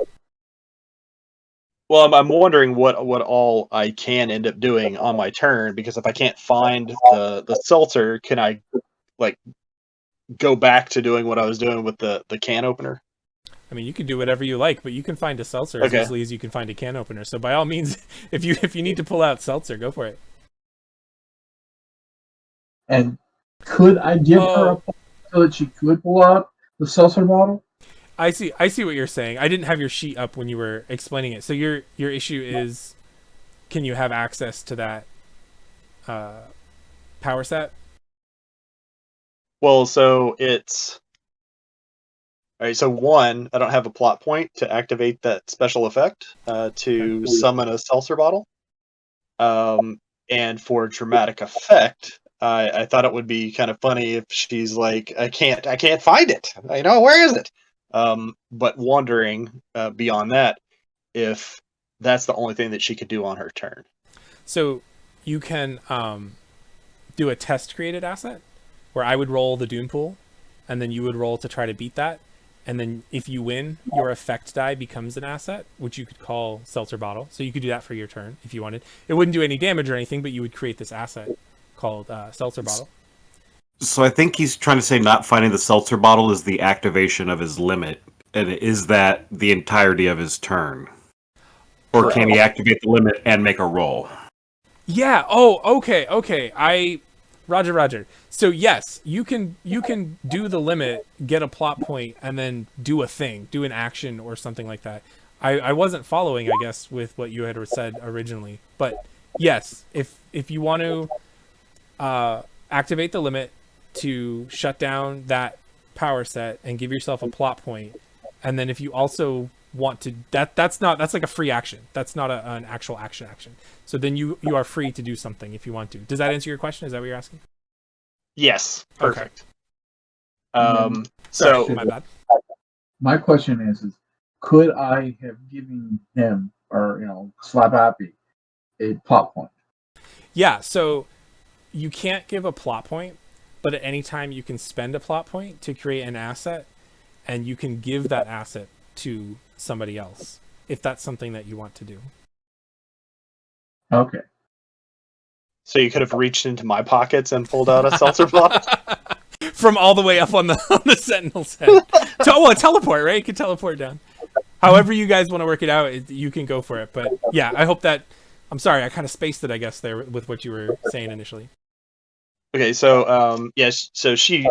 E: Well, I'm wondering what all I can end up doing on my turn, because if I can't find the seltzer, can I go back to doing what I was doing with the can opener?
A: I mean, you can do whatever you like, but you can find a seltzer as easily as you can find a can opener. So by all means, if you need to pull out seltzer, go for it.
F: And could I give her a point so that she could pull out the seltzer bottle?
A: I see what you're saying. I didn't have your sheet up when you were explaining it. So your issue is, can you have access to that power set?
E: Well, so it's all right. So 1, I don't have a plot point to activate that special effect to summon a seltzer bottle. And for dramatic effect, I thought it would be kind of funny if she's like, I can't find it. Where is it? But wondering beyond that, if that's the only thing that she could do on her turn.
A: So you can do a test created asset, where I would roll the Doom Pool, and then you would roll to try to beat that. and then if you win, your effect die becomes an asset, which you could call Seltzer Bottle. So you could do that for your turn if you wanted. It wouldn't do any damage or anything, but you would create this asset called Seltzer Bottle.
D: So I think he's trying to say not finding the seltzer bottle is the activation of his limit, and is that the entirety of his turn, or can he activate the limit and make a roll?
A: Yeah. Oh, okay. Roger. So yes, you can do the limit, get a plot point, and then do a thing, do an action or something like that. I wasn't following, I guess, with what you had said originally, but yes, if you want to activate the limit to shut down that power set and give yourself a plot point, and then if you also want to that's like a free action. That's not an actual action. So then you are free to do something if you want to. Does that answer your question? Is that what you're asking?
E: Yes, perfect.
F: Okay.
E: So
A: My bad.
F: My question is could I have given him, or Slaphappy, a plot point?
A: Yeah, so you can't give a plot point, but at any time you can spend a plot point to create an asset, and you can give that asset to somebody else if that's something that you want to do.
F: Okay.
E: So you could have reached into my pockets and pulled out a seltzer bottle.
A: From all the way up on the Sentinel's head. Teleport, right? You can teleport down. However you guys want to work it out, you can go for it. But yeah, I hope that... I'm sorry, I kind of spaced it, I guess, there with what you were saying initially.
E: Okay, so so she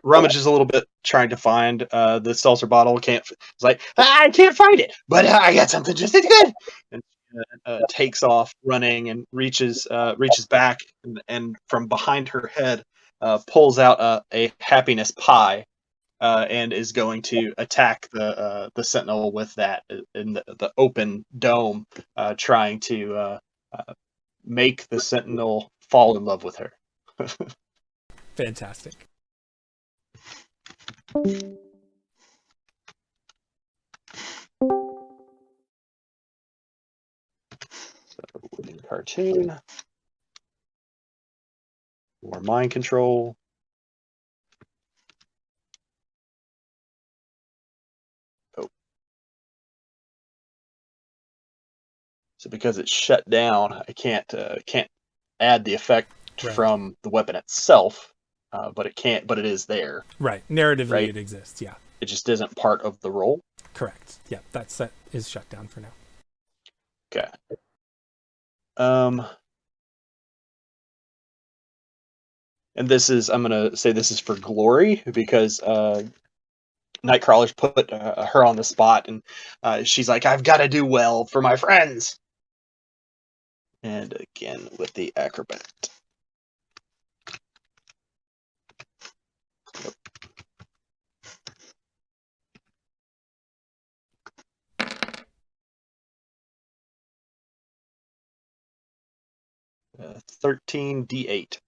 E: rummages a little bit trying to find the seltzer bottle. It's like, I can't find it, but I got something just as good. And takes off running and reaches back and from behind her head pulls out a happiness pie and is going to attack the sentinel with that in the open dome, trying to make the sentinel fall in love with her.
A: Fantastic.
E: Cartoon. More mind control. Oh. So because it's shut down, I can't add the effect from the weapon itself, but it is there.
A: Right. Narratively, it exists. Yeah.
E: It just isn't part of the roll.
A: Correct. Yeah, that set is shut down for now.
E: Okay. And I'm gonna say this is for glory because Nightcrawler's put her on the spot, and she's like, "I've got to do well for my friends." And again with the acrobat. Yep. 13 D8.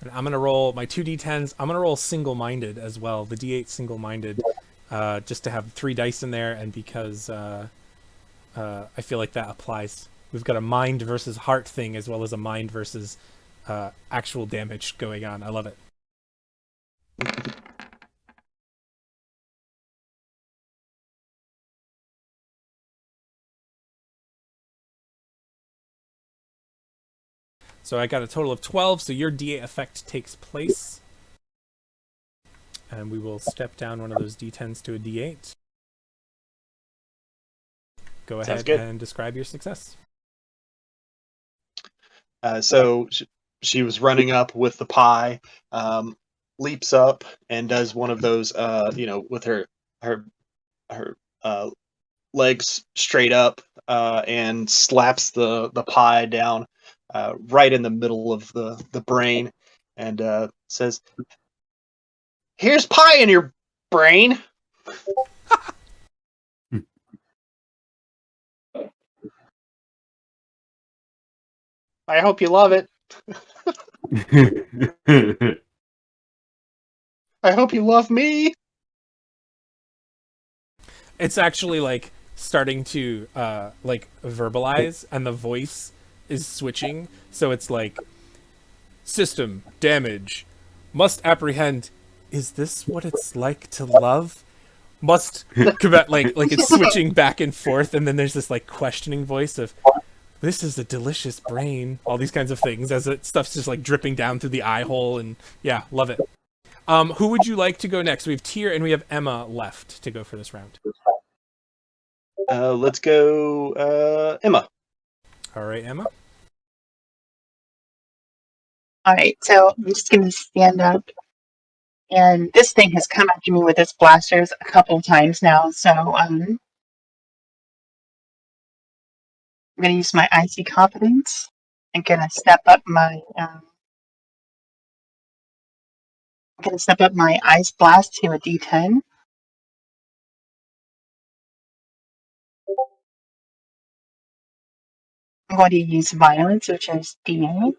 A: And I'm going to roll my 2d10s. I'm going to roll single-minded as well. The d8 single-minded, just to have 3 dice in there, and because I feel like that applies. We've got a mind versus heart thing, as well as a mind versus actual damage going on. I love it. So I got a total of 12, so your D8 effect takes place. And we will step down one of those D10s to a D8. Go ahead and describe your success.
E: So she was running up with the pie, leaps up and does one of those, with her legs straight up, and slaps the pie down right in the middle of the brain, and says, "Here's pie in your brain." I hope you love it. I hope you love me.
A: It's actually like starting to like verbalize, and the voice is switching. So it's like system damage. Must apprehend. Is this what it's like to love? Must combat, like it's switching back and forth, and then there's this like questioning voice of, this is a delicious brain. All these kinds of things as stuff's just like dripping down through the eye hole, and yeah, love it. Who would you like to go next? We have Tyr and we have Emma left to go for this round.
E: Let's go, Emma.
A: All right, Emma.
B: All right, so I'm just going to stand up. And this thing has come after me with its blasters a couple of times now. So I'm going to use my icy confidence. I'm going to step up my ice blast to a D10. I'm going to use violence, which is D8.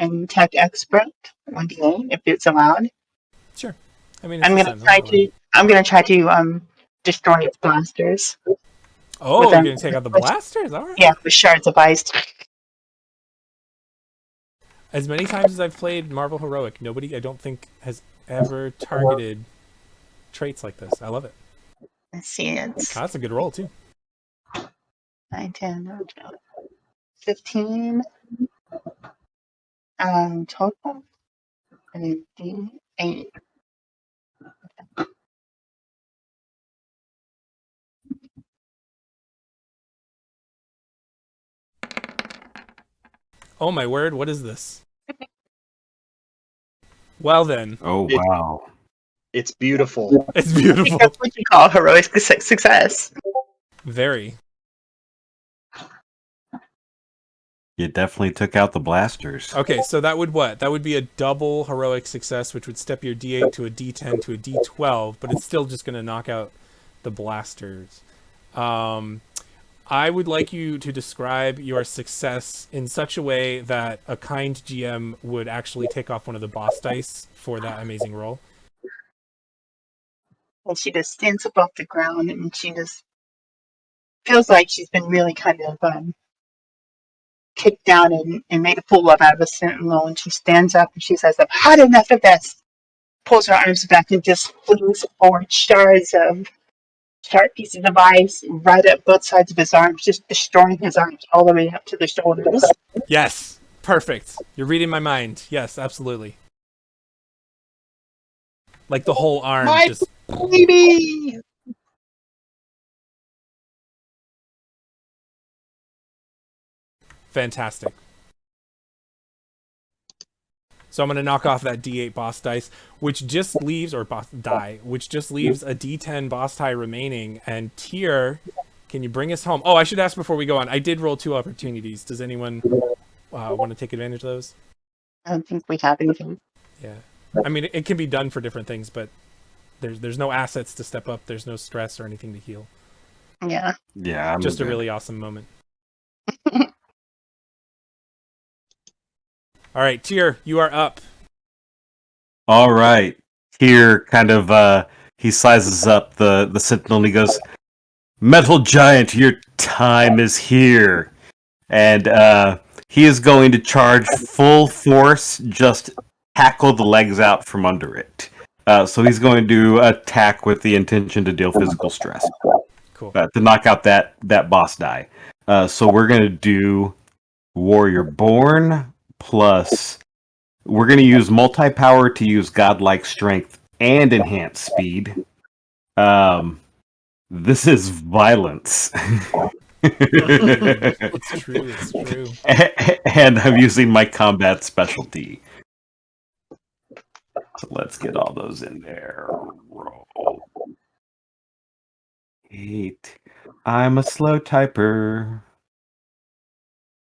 B: And tech expert, 1d8 if it's allowed.
A: Sure. I mean,
B: I'm gonna try to destroy its blasters.
A: Oh, you're gonna take out the blasters? All right.
B: Yeah, with shards of ice.
A: As many times as I've played Marvel Heroic, nobody, I don't think, has ever targeted traits like this. I love it.
B: Let's see, it's
A: That's a good roll too.
B: 9, 10, 11, 12, 15. Total. And D8.
A: Oh my word, what is this? Well then.
D: Oh, wow.
E: It's beautiful.
A: It's
B: I think
A: beautiful.
B: that's what you call heroic success.
A: Very.
D: You definitely took out the blasters.
A: Okay, so that would what? That would be a double heroic success, which would step your D8 to a D10 to a D12, but it's still just going to knock out the blasters. I would like you to describe your success in such a way that a kind GM would actually take off one of the boss dice for that amazing roll.
B: And she just stands above the ground and she just feels like she's been really kind of kicked down and made a fool of out of a sentinel. And she stands up and she says, I've had enough of this. Pulls her arms back and just flings forward sharp pieces of ice right up both sides of his arms, just destroying his arms all the way up to the shoulders.
A: Yes, perfect. You're reading my mind. Yes, absolutely. Like the whole arm just...
E: Baby!
A: Fantastic. So I'm going to knock off that D8 boss dice, which just leaves, or boss die, which just leaves a D10 boss tie remaining. And Tyr, can you bring us home? Oh, I should ask before we go on. I did roll 2 opportunities. Does anyone want to take advantage of those?
B: I don't think we have anything.
A: Yeah. I mean, it can be done for different things, but there's no assets to step up. There's no stress or anything to heal.
B: Yeah.
D: Yeah, I'm
A: Just a
D: good.
A: really awesome moment. All right, Tyr, you are up.
D: All right. Here, kind of, he sizes up the sentinel and he goes, Metal Giant, your time is here. And he is going to charge full force, just tackle the legs out from under it. So he's going to attack with the intention to deal physical stress.
A: Cool.
D: To knock out that boss die. So we're going to do Warrior Born plus... We're going to use multi-power to use godlike strength and enhanced speed. This is violence.
A: It's true, it's true.
D: And I'm using my combat specialty. So let's get all those in there. Roll. 8. I'm a slow typer.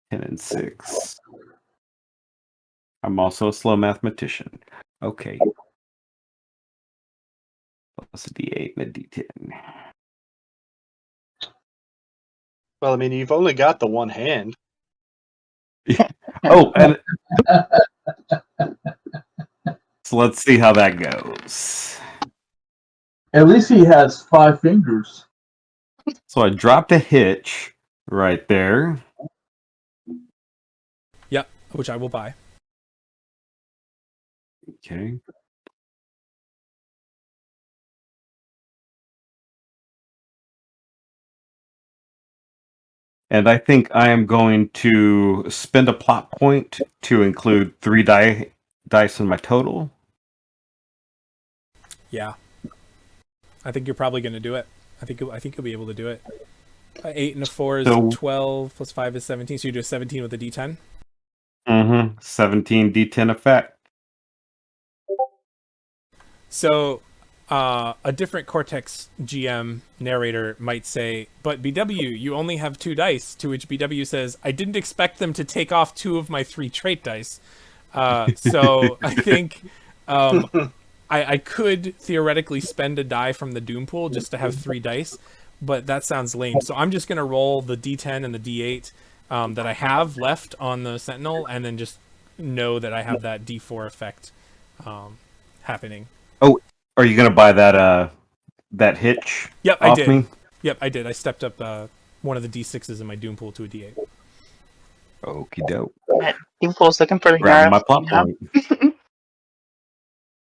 D: 10 and 6. I'm also a slow mathematician. Okay. Plus a D8 and a D10.
E: Well, I mean, you've only got the one hand.
D: Oh, and so let's see how that goes.
F: At least he has 5 fingers.
D: So I dropped a hitch right there.
A: Yep, which I will buy.
D: Okay. And I think I am going to spend a plot point to include 3 dice in my total.
A: Yeah. I think you're probably going to do it. I think you'll be able to do it. 8 and a 4 is 12, plus 5 is 17, so you do a 17 with a d10?
D: Mm-hmm. 17 d10 effect.
A: So, a different Cortex GM narrator might say, but BW, you only have 2 dice, to which BW says, I didn't expect them to take off 2 of my 3 trait dice. So I think I could theoretically spend a die from the Doom pool just to have 3 dice, but that sounds lame. So I'm just going to roll the d10 and the d8 that I have left on the Sentinel, and then just know that I have that d4 effect happening.
D: Oh, are you going to buy that hitch
A: Yep,
D: off
A: I did.
D: me?
A: Yep, I did. I stepped up one of the d6s in my Doom pool to a d8.
D: Okie doke.
B: Dimple's looking for
D: Grabbing my
B: Yara.
D: plot point.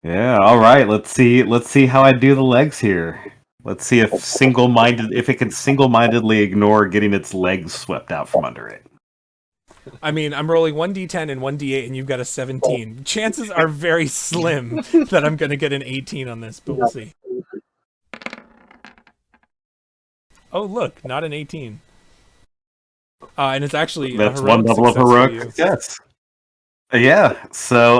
D: Yeah, all right. Let's see how I do the legs here. Let's see if it can single-mindedly ignore getting its legs swept out from under it.
A: I mean, I'm rolling 1d10 and 1d8, and you've got a 17. Chances are very slim that I'm going to get an 18 on this, but we'll see. Oh, look, not an 18. And it's actually
D: That's
A: a heroic
D: one level of
A: success for
D: heroic
A: you.
D: success. Yeah. So,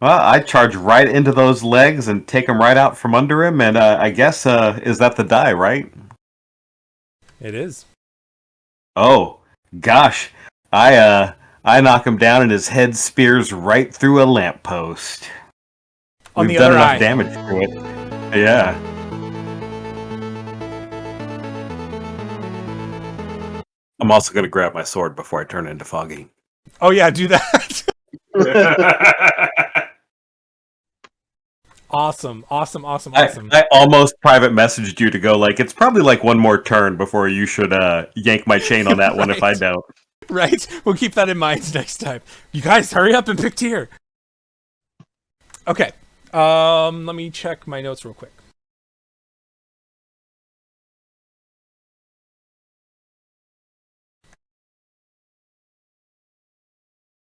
D: well, I charge right into those legs and take them right out from under him, and I guess is that the die, right?
A: It is.
D: Oh, gosh. I knock him down and his head spears right through a lamppost.
A: On
D: We've
A: the
D: done
A: other
D: enough
A: eye.
D: damage to it. Yeah. I'm also going to grab my sword before I turn into Foggy.
A: Oh, yeah, do that. Awesome.
D: I almost private messaged you to go, like, it's probably like one more turn before you should yank my chain on that one if I
A: Right.
D: don't.
A: Right? We'll keep that in mind next time. You guys, hurry up and pick tier. Okay. Let me check my notes real quick.